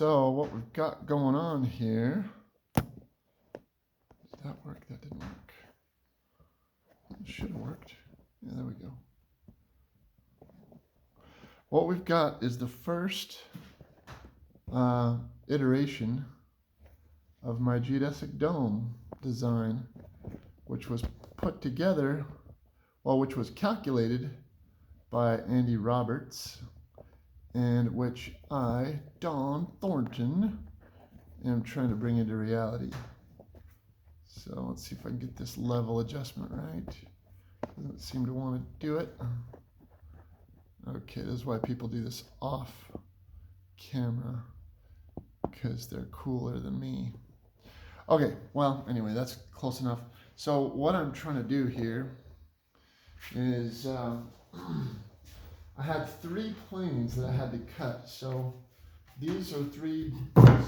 So what we've got going on here, did that work? That didn't work. It should have worked. Yeah, there we go. What we've got is the first iteration of my geodesic dome design, which was put together, well, which was calculated by Andy Roberts, and which I, Don Thornton, am trying to bring into reality. So let's see if I can get this level adjustment right. Doesn't seem to want to do it. Okay, this is why people do this off camera, because they're cooler than me. Okay, well, anyway, that's close enough. So what I'm trying to do here is I had 3 planes that I had to cut. So these are 3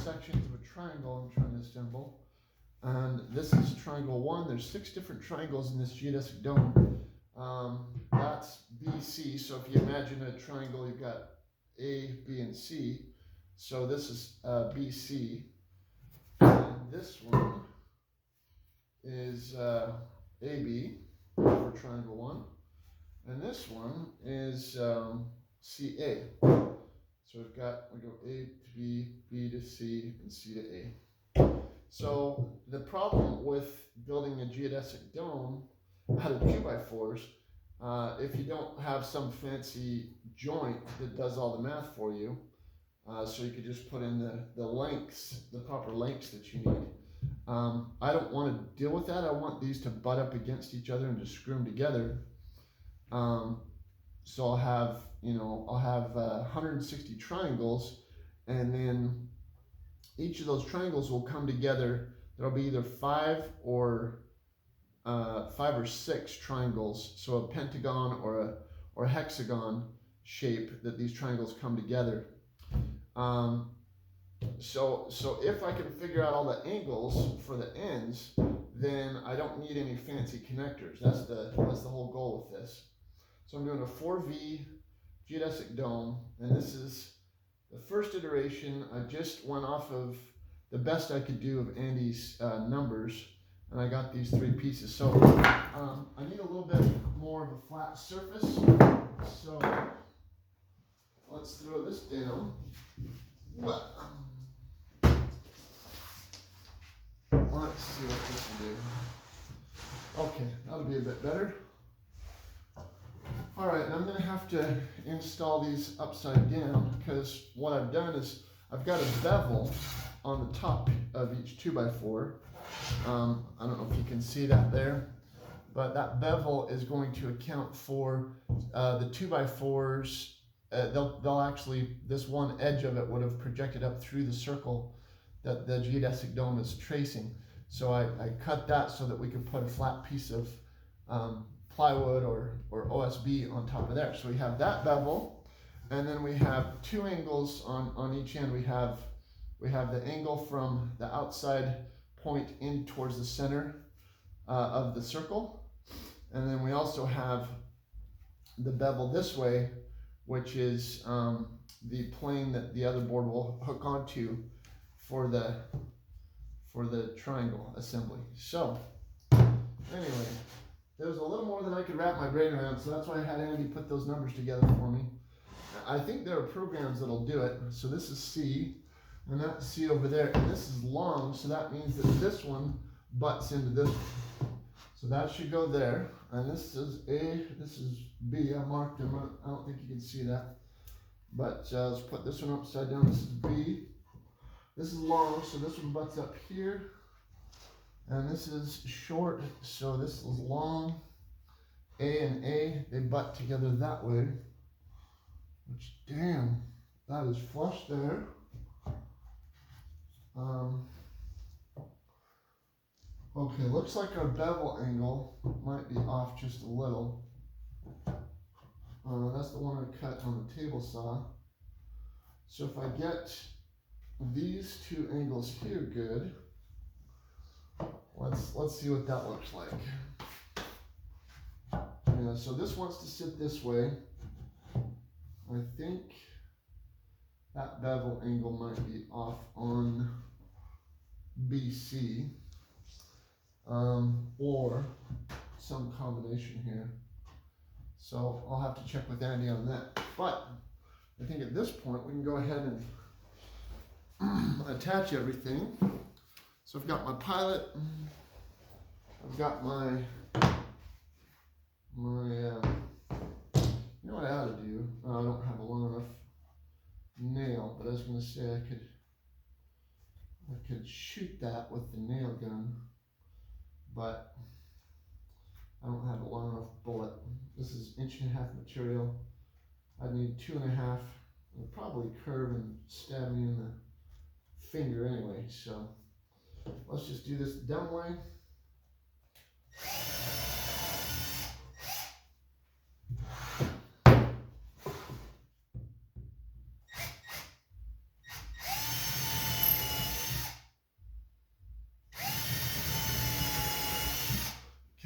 sections of a triangle I'm trying to assemble. And this is triangle 1. There's 6 different triangles in this geodesic dome. That's BC. So if you imagine a triangle, you've got A, B, and C. So this is BC. And this one is AB for triangle 1. And this one is CA. So we go A to B, B to C, and C to A. So the problem with building a geodesic dome out of 2x4s, if you don't have some fancy joint that does all the math for you, so you could just put in the lengths, the proper lengths that you need. I don't want to deal with that. I want these to butt up against each other and just screw them together. So I'll have 160 triangles, and then each of those triangles will come together. There'll be either 5 or 6 triangles, so a pentagon or a hexagon shape that these triangles come together. So if I can figure out all the angles for the ends, then I don't need any fancy connectors. That's the whole goal with this. So I'm doing a 4V geodesic dome, and this is the first iteration. I just went off of the best I could do of Andy's numbers, and I got these 3 pieces. So I need a little bit more of a flat surface. So let's throw this down. Let's see what this will do. Okay, that'll be a bit better. All right, I'm going to have to install these upside down, because what I've done is I've got a bevel on the top of each 2x4. I don't know if you can see that there, but that bevel is going to account for the 2x4s. They'll actually, this one edge of it would have projected up through the circle that the geodesic dome is tracing. So I cut that so that we could put a flat piece of plywood or OSB on top of there. So we have that bevel, and then we have 2 angles on each end. We have the angle from the outside point in towards the center of the circle, and then we also have the bevel this way, which is the plane that the other board will hook onto for the triangle assembly. So anyway, there was a little more than I could wrap my brain around, so that's why I had Andy put those numbers together for me. I think there are programs that'll do it. So this is C, and that's C over there, and this is long, so that means that this one butts into this one. So that should go there, and this is A, this is B. I marked them. I don't think you can see that, but let's put this one upside down. This is B. This is long, so this one butts up here. And this is short, so this is long. A and A, they butt together that way. Which, damn, that is flush there. Okay, looks like our bevel angle might be off just a little. That's the one I cut on the table saw. So if I get these 2 angles here good, let's see what that looks like. Yeah, so this wants to sit this way. I think that bevel angle might be off on BC, or some combination here. So I'll have to check with Andy on that. But I think at this point we can go ahead and attach everything. So I've got my pilot, I've got my you know what I ought to do? I don't have a long enough nail, but I was going to say I could shoot that with the nail gun, but I don't have a long enough bullet. This is 1.5" material. I'd need 2.5. It'll probably curve and stab me in the finger anyway, so let's just do this dumb way.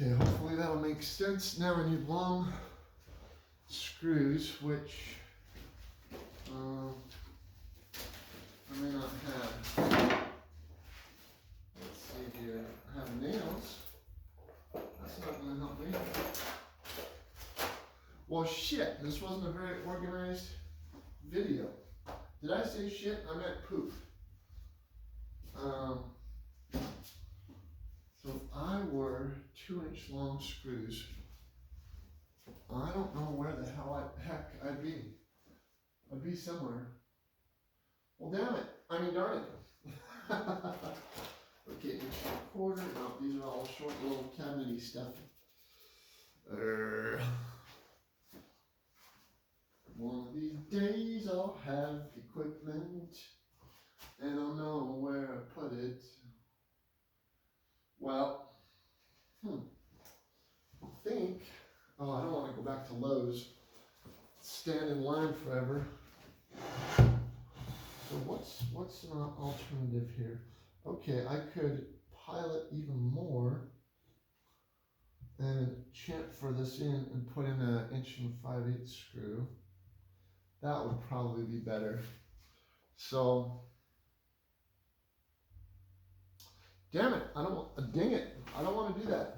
Okay, hopefully that'll make sense. Now I need long screws, which I may not have. Let's see here. I have nails. That's not going to help me. Well, shit, this wasn't a very organized video. Did I say shit? I meant poop. So if I were 2-inch long screws, I don't know where the heck I'd be. I'd be somewhere. Well, damn it. I mean, darn it. Okay, 1.25". No, these are all short little cabinety stuff. One of these days I'll have equipment and I'll know where I put it. Well, I think, I don't want to go back to Lowe's, stand in line forever. So what's an alternative here? Okay, I could pilot even more and chamfer this in and put in an 1 5/8" screw. That would probably be better. So, damn it, dang it, I don't want to do that.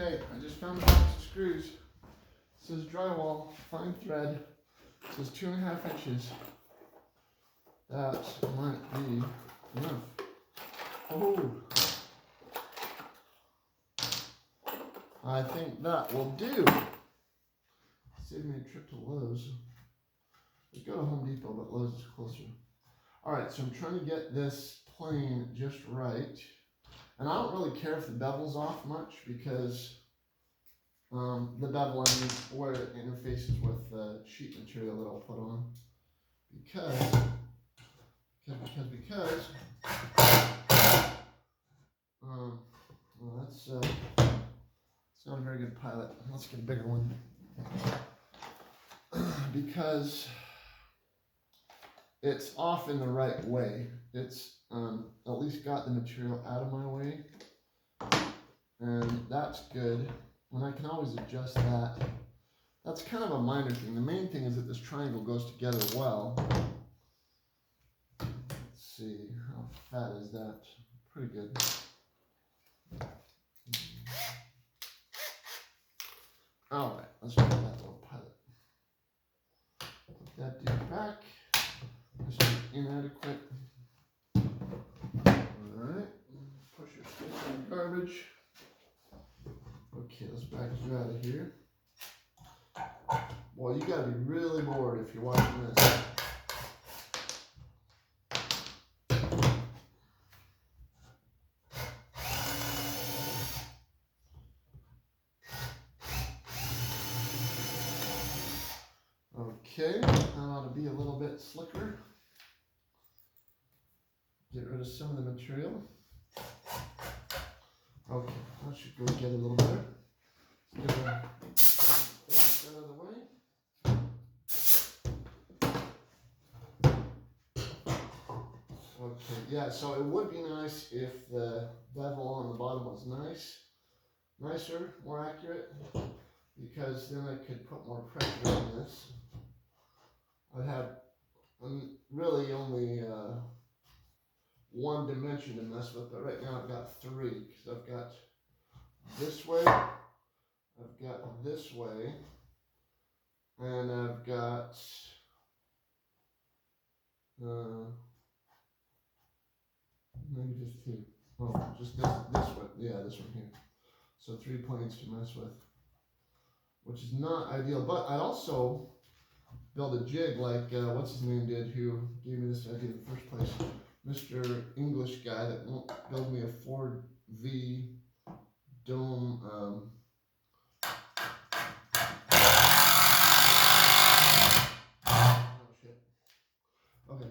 Okay, I just found a box of screws. It says drywall, fine thread. It says 2.5 inches. That might be enough. Oh, I think that will do. Save me a trip to Lowe's. Let's go to Home Depot, but Lowe's is closer. All right, so I'm trying to get this plane just right. And I don't really care if the bevel's off much because the bevel, I mean, where it interfaces with the sheet material that I'll put on. Because well, that's it's not a very good pilot. Let's get a bigger one. Because it's off in the right way. It's at least got the material out of my way, and that's good. And I can always adjust that. That's kind of a minor thing. The main thing is that this triangle goes together well. Let's see, how fat is that? Pretty good. All right, let's try that little pilot. Put that dude back. garbage. Okay, let's back you out of here. Well, you gotta be really bored if you're watching this. Okay, that ought to be a little bit slicker. Get rid of some of the material. Okay, that should go together a little better. Let's get that out of the way. Okay, yeah, so it would be nice if the bevel on the bottom was nicer, more accurate, because then I could put more pressure on this. I'd have really only one dimension to mess with, but right now I've got three, because I've got this way, I've got this way, and I've got maybe just two. Oh, just this one. Yeah, this one here. So 3 planes to mess with, which is not ideal. But I also build a jig like what's his name did, who gave me this idea in the first place. Mr. English guy that won't build me a 4V dome. Oh shit. Okay.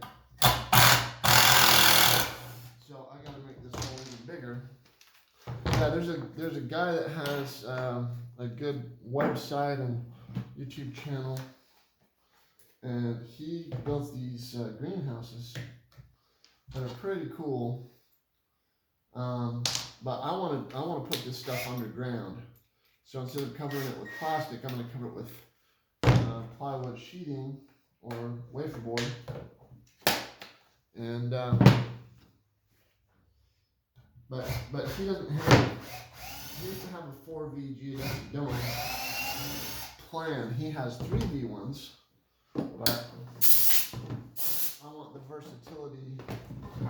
So I gotta make this hole even bigger. Yeah, there's a guy that has a good website and YouTube channel, and he builds these greenhouses that are pretty cool. But I want to put this stuff underground. So instead of covering it with plastic, I'm going to cover it with plywood sheeting or wafer board. And but he doesn't have. He used to have a 4V geodesic dome plan. He has 3V ones, but I want the versatility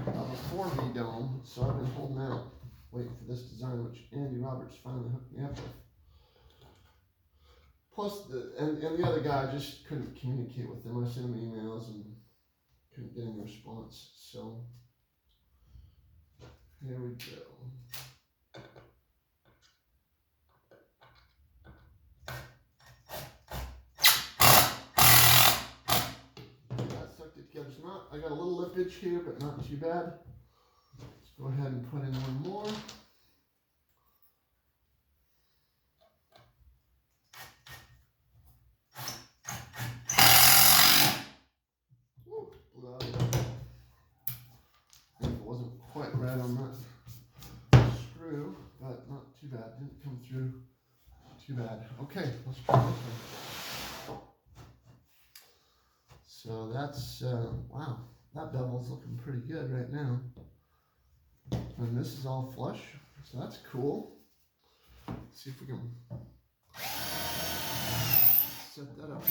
of a 4V dome, so I've been holding out, waiting for this design, which Andy Roberts finally hooked me up with. Plus, the other guy just couldn't communicate with him. I sent him emails and couldn't get any response. So here we go. That sucked it together. It's not. I got a little lippage here, but not too bad. Let's go ahead and put in one more. It wasn't quite right on that screw, but not too bad. Didn't come through too bad. Okay, let's try this one. So that's, wow, that bevel's looking pretty good right now. And this is all flush, so that's cool. Let's see if we can set that up.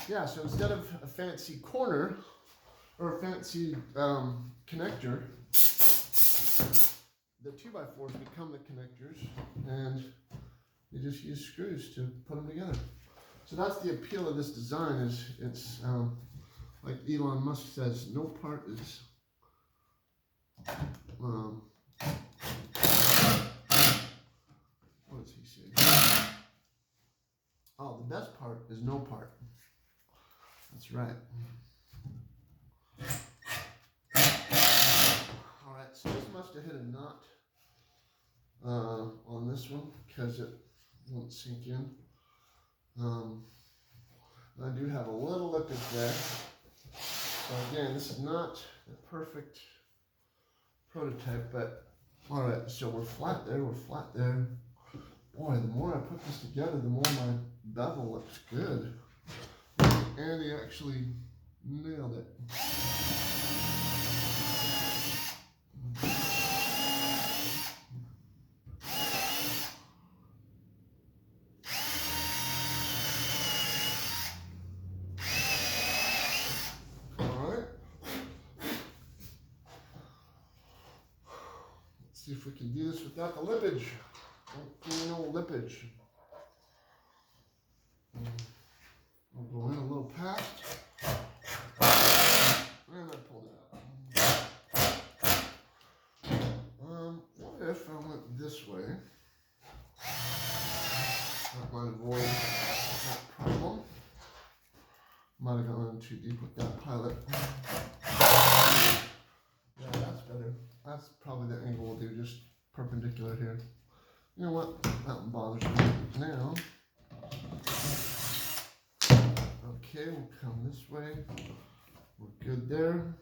Yeah, so instead of a fancy corner or a fancy connector, the 2x4s become the connectors, and you just use screws to put them together. So that's the appeal of this design. Is it's like Elon Musk says, no part is what does he say? Oh, the best part is no part. That's right. All right, so this must have hit a knot on this one because it won't sink in. I do have a little lippage there. So again, this is not a perfect prototype, but all right, so we're flat there, we're flat there. Boy, the more I put this together, the more my bevel looks good. Andy actually nailed it. see if we can do this without the lippage. Don't give me no lippage. I'll go in a little past. And I pulled it out. What if I went this way? That might avoid that problem. Might have gone in too deep with that pilot. Yeah, that's better. That's probably the angle we'll do, just perpendicular here. You know what? That one bothers me now. Okay, we'll come this way. We're good there.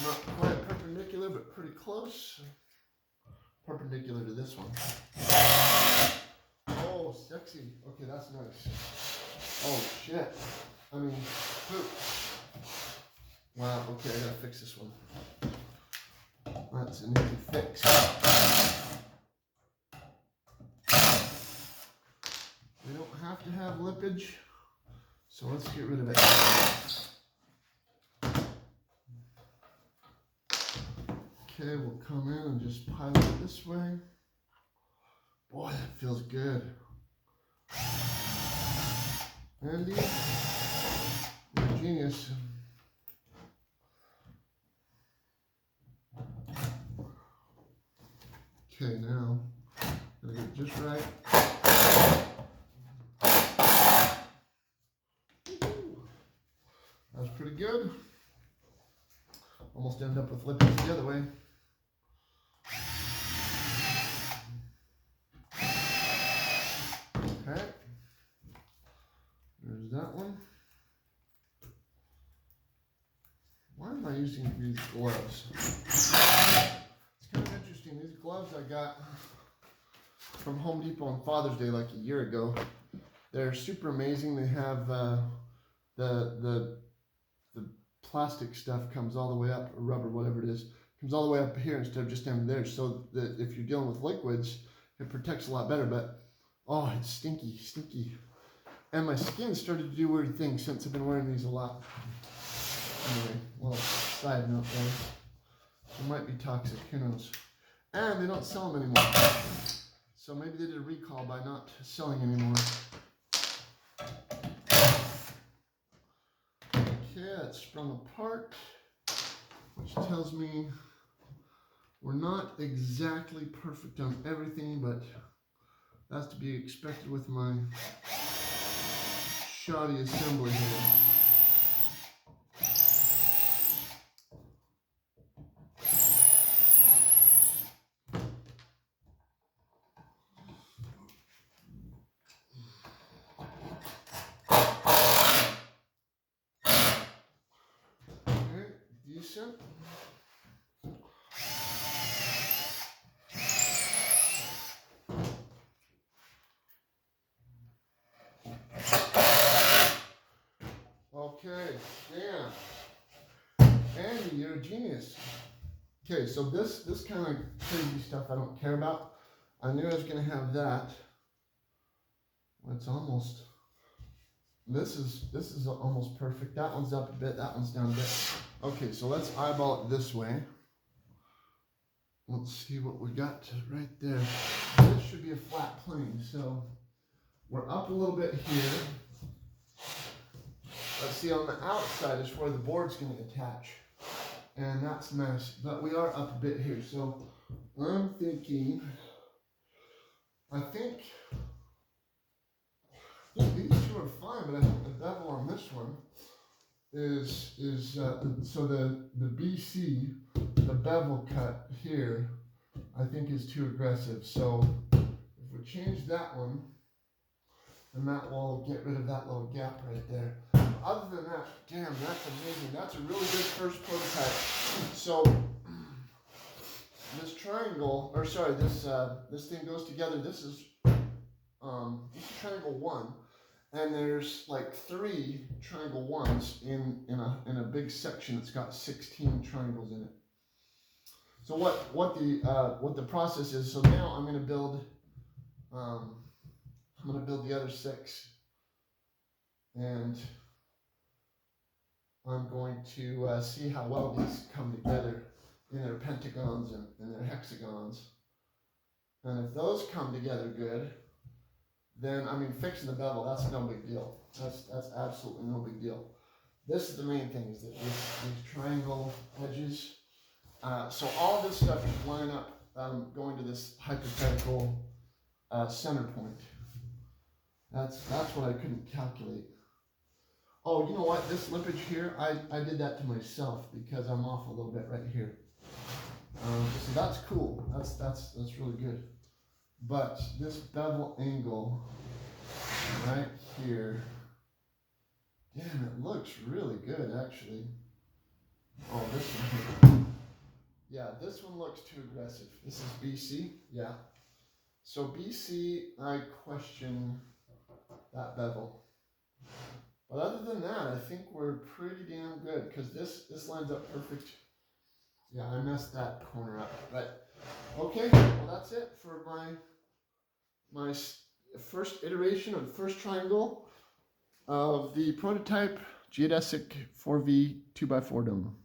Not quite perpendicular, but pretty close. Perpendicular to this one. Oh, sexy. Okay, that's nice. Oh, shit. I mean, poop. Wow, okay, I gotta fix this one. That's an easy fix. We don't have to have lippage, so let's get rid of it. Okay, we'll come in and just pilot it this way. Boy, that feels good. Andy, you're a genius. Okay, now, gotta get it just right. That was pretty good. Almost ended up with lippage the other way. Okay, there's that one. Why am I using these gloves? It's kind of interesting. These gloves I got from Home Depot on Father's Day like a year ago. They're super amazing. They have the plastic stuff comes all the way up, or rubber, whatever it is, comes all the way up here instead of just down there. So that if you're dealing with liquids, it protects a lot better. But oh, it's stinky, stinky. And my skin started to do weird things since I've been wearing these a lot. Anyway, well, side note there. It might be toxic, who knows. And they don't sell them anymore. So maybe they did a recall by not selling anymore. Okay, that's sprung apart, which tells me we're not exactly perfect on everything, but that's to be expected with my shoddy assembly here. Okay, decent. Okay, yeah. Andy, you're a genius. Okay, so this kind of crazy stuff I don't care about. I knew I was going to have that. It's almost, this is almost perfect. That one's up a bit, that one's down a bit. Okay, so let's eyeball it this way. Let's see what we got right there. This should be a flat plane, so we're up a little bit here. Let's see, on the outside is where the board's going to attach. And that's nice, but we are up a bit here. So I'm thinking, I think these two are fine, but I think the bevel on this one is so the BC, the bevel cut here, I think is too aggressive. So if we change that one, and that will get rid of that little gap right there. Other than that, damn, that's amazing. That's a really good first prototype. So this triangle, or sorry, this thing goes together. This is triangle one, and there's like 3 triangle ones in a big section that's got 16 triangles in it. So what the process is? So now I'm going to build the other 6, and I'm going to see how well these come together in their pentagons and their hexagons. And if those come together good, then, I mean, fixing the bevel, that's no big deal. That's absolutely no big deal. This is the main thing, is that these triangle edges. So all this stuff should line up going to this hypothetical center point. That's what I couldn't calculate. Oh, you know what? This limpage here, I did that to myself because I'm off a little bit right here. So that's cool. That's really good. But this bevel angle right here, damn, it looks really good actually. Oh, this one here. Yeah, this one looks too aggressive. This is BC, yeah. So BC, I question that bevel. But other than that, I think we're pretty damn good because this lines up perfect. Yeah, I messed that corner up, but okay. Well, that's it for my first iteration of the first triangle of the prototype geodesic 4V 2x4 dome.